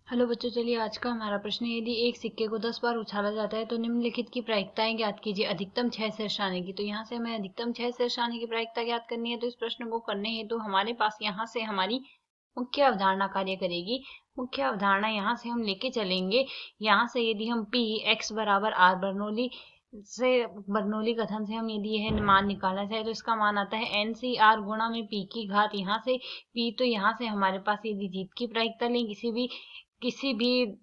Hello बच्चों, चलिए आज का हमारा प्रश्न है, यदि एक सिक्के को 10 बार उछाला जाता है तो निम्नलिखित की प्रायिकताएं ज्ञात कीजिए। अधिकतम 6 शीर्ष आने की। तो यहाँ से हमें अधिकतम 6 शीर्ष आने की प्रायिकता ज्ञात करनी है। तो इस प्रश्न को करने हेतु तो हमारे पास यहाँ से हमारी मुख्य अवधारणा कार्य करेगी। मुख्य अवधारणा यहाँ से हम लेके चलेंगे। यहाँ से यदि हम P x बराबर R बर्नौली कथन से हम यदि यह मान निकालना चाहे तो इसका मान आता है NCR गुणा में P की घात। यहाँ से P, तो यहाँ से हमारे पास यदि जीत की प्रायिकता लें किसी भी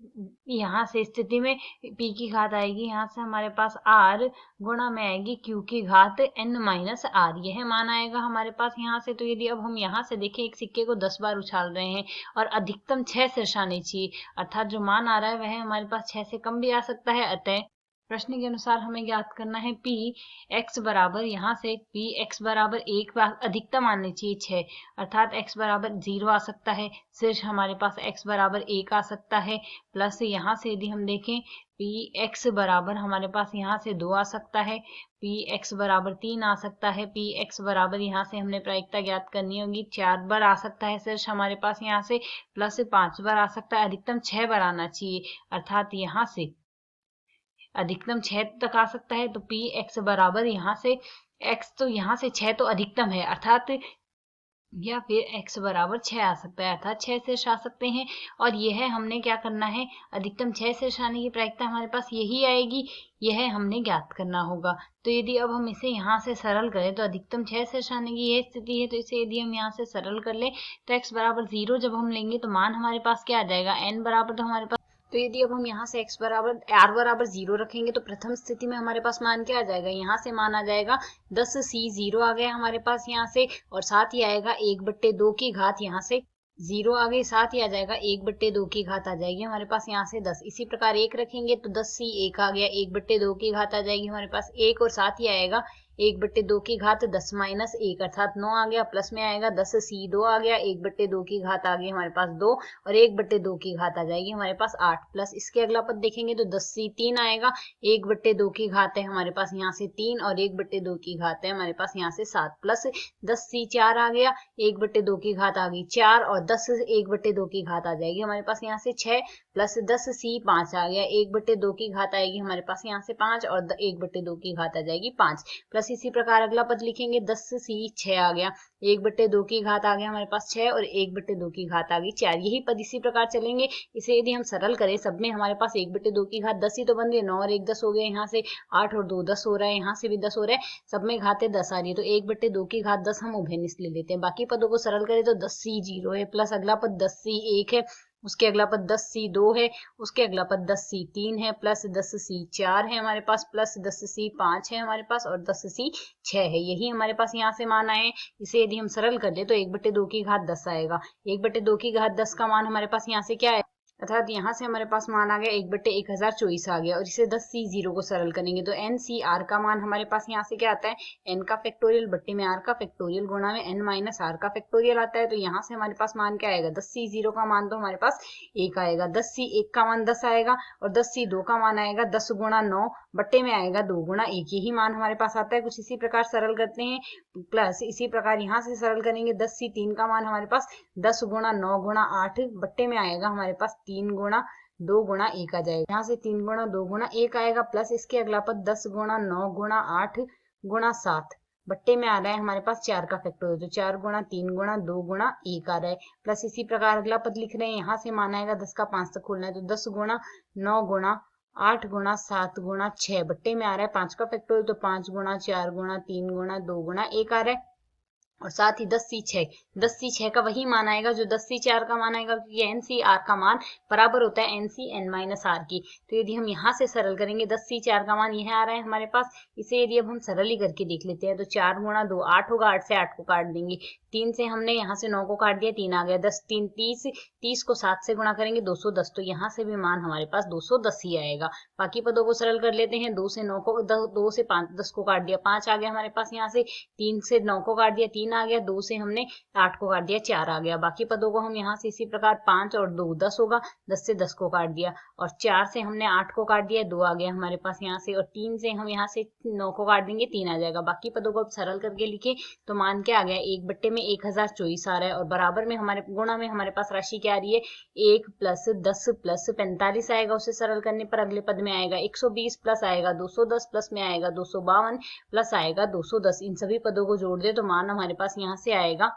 यहाँ से स्थिति में P की घात आएगी, यहाँ से हमारे पास R गुणा में आएगी Q की घात N माइनस R, यह मान आएगा हमारे पास यहाँ से। तो यदि अब हम यहाँ से देखें, एक सिक्के को 10 बार उछाल रहे हैं और अधिकतम 6 शीर्ष आने चाहिए, अर्थात जो मान आ रहा है वह हमारे पास 6 से कम भी आ सकता है। अतः प्रश्न के अनुसार हमें ज्ञात करना है P x बराबर, यहाँ से P x बराबर 1 अधिकतम आने चाहिए 6, अर्थात x बराबर 0 आ सकता है, शीर्ष हमारे पास x बराबर 1 आ सकता है, प्लस यहाँ से यदि हम देखें P x बराबर हमारे पास यहाँ से 2 आ सकता है, P x बराबर 3 आ सकता है, P x बराबर यहाँ से हमने प्रायिकता ज्ञात करनी होगी 4 बार आ सकता है शीर्ष हमारे पास यहाँ से, प्लस 5 बार आ सकता है, अधिकतम 6 बार आना चाहिए, अर्थात यहाँ से अधिकतम 6 तक आ सकता है। तो P x बराबर यहाँ से x, तो यहाँ से 6 तो अधिकतम है, अर्थात या फिर x बराबर 6 आ सकता है, अर्थात 6 शीर्ष आ सकते हैं। और यह हमने क्या करना है, अधिकतम 6 शीर्ष आने की प्रायिकता हमारे पास यही आएगी, यह हमने ज्ञात करना होगा। तो यदि अब हम इसे यहाँ से सरल करें तो अधिकतम 6 शीर्ष आने की यह स्थिति है, तो इसे यदि हम यहाँ से सरल कर ले तो x बराबर 0 जब हम लेंगे तो मान हमारे पास क्या आ जाएगा, n बराबर, तो हमारे पास, तो यदि अब हम यहाँ से x बराबर r बराबर 0 रखेंगे तो प्रथम स्थिति में हमारे पास मान क्या आ जाएगा, यहाँ से मान आ जाएगा 10c, 0 आ गया हमारे पास यहाँ से, और साथ ही आएगा 1/2 की घात, यहाँ से 0 आ गई, साथ ही आ जाएगा 1/2 की घात आ जाएगी हमारे पास यहाँ से 10। इसी प्रकार 1 रखेंगे तो 10c 1 आ गया, 1/2 की घात आ जाएगी हमारे पास 1, और साथ ही आएगा 1/2 की घात 10 माइनस 1, अर्थात 9 आ गया, प्लस में आएगा 10c 2 आ गया, 1/2 की घात आ गई हमारे पास 2, और 1/2 की घात आ जाएगी हमारे पास 8, प्लस इसके अगला पद देखेंगे तो 10c 3 आएगा, 1/2 की घात है हमारे पास यहाँ से 3, और 1/2 की घात है हमारे पास यहाँ से 7, प्लस 10c 4 आ गया, 1/2 की घात आ गई 4, और 10 1/2 की घात आ जाएगी हमारे पास यहाँ से 6, प्लस 10c 5 आ गया, 1/2 की घात आएगी हमारे पास यहाँ से 5, और 1/2 की घात आ जाएगी 5, प्लस इसी प्रकार अगला पद लिखेंगे 10c 6 आ गया, 1/2 की घात आ गया हमारे पास 6, और 1/2 की घात आ गई 4, यही पद इसी प्रकार चलेंगे। इसे यदि हम सरल करें, सब में हमारे पास 1/2 की घात 10 ही तो बन गई, 9 और 1 10 हो गया, यहाँ से 8 और 2 10 हो रहा है, यहाँ से भी 10 हो रहा है, सब में घातें 10 आ रही है, तो 1/2 की घात 10 हम उभयनिष्ठ ले लेते हैं। बाकी पदों को सरल करें तो 10c 0 है, प्लस अगला पद 10c 1 है, उसके अगला पद 10c 2 है, उसके अगला पद 10c 3 है, प्लस 10c 4 है हमारे पास, प्लस 10c 5 है हमारे पास, और 10c 6 है, यही हमारे पास यहाँ से मान आए। इसे यदि हम सरल कर दे तो 1/2 की घात 10 आएगा, 1/2 की घात 10 का मान हमारे पास यहाँ से क्या है, अर्थात यहाँ से हमारे पास मान आ गया 1/1024 आ गया, और इसे 10c 0 को सरल करेंगे तो NCR का मान हमारे पास यहाँ से क्या आता है, n का फैक्टोरियल बट्टे में r का फैक्टोरियल गुणा में n माइनस r का फैक्टोरियल आता है। तो यहाँ से हमारे पास मान क्या आएगा, 10c 0 का मान तो हमारे पास 1 आएगा, 10c 1 का मान 10 आएगा, और 10c 2 का मान आएगा 10 गुणा 9 बट्टे में आएगा 2 गुणा 1, यही मान हमारे पास आता है। कुछ इसी प्रकार सरल करते हैं, प्लस इसी प्रकार यहाँ से सरल करेंगे, 10c 3 का मान हमारे पास 10 गुणा 9 गुणा 8 बट्टे में आएगा हमारे पास 3 गुणा 2 गुणा 1 आ जाएगा, यहाँ से 3 गुणा 2 गुणा 1 आएगा, प्लस इसके अगला पद 10 गुणा 9 गुणा 8 गुणा 7 बट्टे में आ रहा है हमारे पास 4 का फैक्टोरियल, तो 4 गुणा 3 गुणा 2 गुणा 1 आ रहा है, प्लस इसी प्रकार अगला पद लिख रहे हैं, यहाँ से मान आएगा 10 का 5 तक खोलना है, तो 10 गुणा 9 गुणा 8 गुणा 7 गुणा 6 बट्टे में आ रहा है 5 का फैक्टोरियल, तो 5 गुणा 4 गुणा 3 गुणा 2 गुणा 1 आ रहा है, और साथ ही 10c 6 का वही मान आएगा जो 10c 4 का मान आएगा, क्योंकि NCR का मान बराबर होता है NC n माइनस R की। तो यदि हम यहाँ से सरल करेंगे, 10c 4 का मान यह आ रहा है हमारे पास, इसे यदि अब हम सरल ही करके देख लेते हैं तो 4 गुणा 2 8 होगा, 8 से 8 को काट देंगे, 3 से हमने यहाँ से 9 को काट दिया, 3 आ गया, 10 3 30, 30 को 7 से गुणा करेंगे 210, तो यहाँ से भी मान हमारे पास 210 ही आएगा। बाकी पदों को सरल कर लेते हैं, 2 से 9 को 2 से 5 10 को काट दिया, 5 आ गया हमारे पास, यहाँ से 3 से 9 को काट दिया, 3 आ गया, 2 से हमने 8 को काट दिया, 4 आ गया। बाकी पदों को हम यहाँ से इसी प्रकार 5 और 2 10 होगा, 10 से 10 को काट दिया, और 4 से हमने 8 को काट दिया, 2 आ गया हमारे पास यहाँ से, और 3 से हम यहाँ से 9 को काट देंगे, 3 आ जाएगा। बाकी पदों को अब सरल करके लिखे तो मान क्या आ गया, 1 बट्टे में 1024 आ रहा है और बराबर में हमारे गुणा में हमारे पास राशि क्या आ रही है 1 प्लस 10 प्लस 45 आएगा, उसे सरल करने पर अगले पद में आएगा 120 प्लस आएगा 210 प्लस में आएगा 252 प्लस आएगा 210। इन सभी पदों को जोड़ दे तो मान हमारे पास यहाँ से आएगा,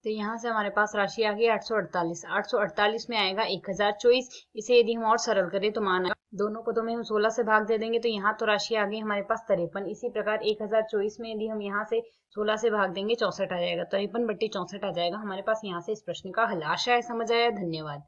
तो यहाँ से हमारे पास राशि आ गई 848। 848 में आएगा 1024। इसे यदि हम और सरल करें तो मान आएगा, दोनों पदों में हम 16 से भाग दे देंगे तो यहाँ तो राशि आ गई हमारे पास 53। इसी प्रकार 1024 में यदि हम यहाँ से 16 से भाग देंगे 64 आ जाएगा, 53/64 आ जाएगा हमारे पास। यहाँ से इस प्रश्न का हल। आशा है समझ आया। धन्यवाद।